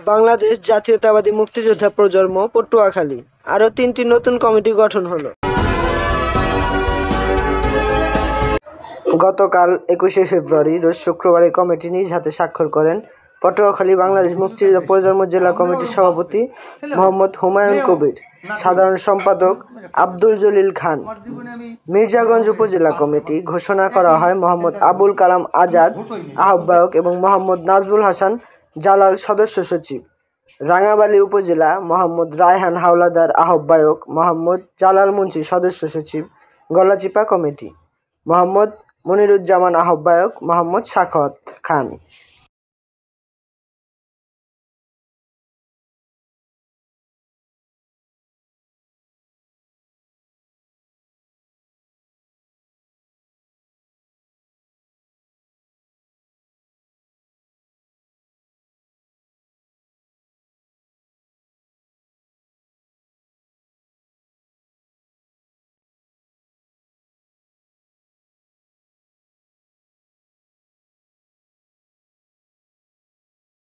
বাংলাদেশ জাতীয়তাবাদী মুক্তিযোদ্ধা প্রজন্ম পটুয়াখালী। আরও 3টি নতুন কমিটি গঠন হলো। গতকাল 21শে ফেব্রুয়ারি রোজ শুক্রবার এই কমিটি নিজ হাতে স্বাক্ষর করেন পটুয়াখালী বাংলাদেশ মুক্তিযোদ্ধা প্রজন্ম জেলা কমিটির সভাপতি মোহাম্মদ হুমায়ুন কবির, সাধারণ সম্পাদক আব্দুল জলিল খান। মির্জাগঞ্জ উপজেলা কমিটি ঘোষণা করা হয় মোহাম্মদ আবুল কালাম আজাদ আহ্বায়ক এবং মোহাম্মদ নাজবুল হাসান জালাল সদস্য সচিব। রাঙাবালী উপজেলা মোহাম্মদ রায়হান হাওলাদার আহ্বায়ক, মোহাম্মদ জালাল মুন্সি সদস্য সচিব। গলাচিপা কমিটি মোহাম্মদ মনিরুজ্জামান আহ্বায়ক, মোহাম্মদ সাখাওয়াত খান।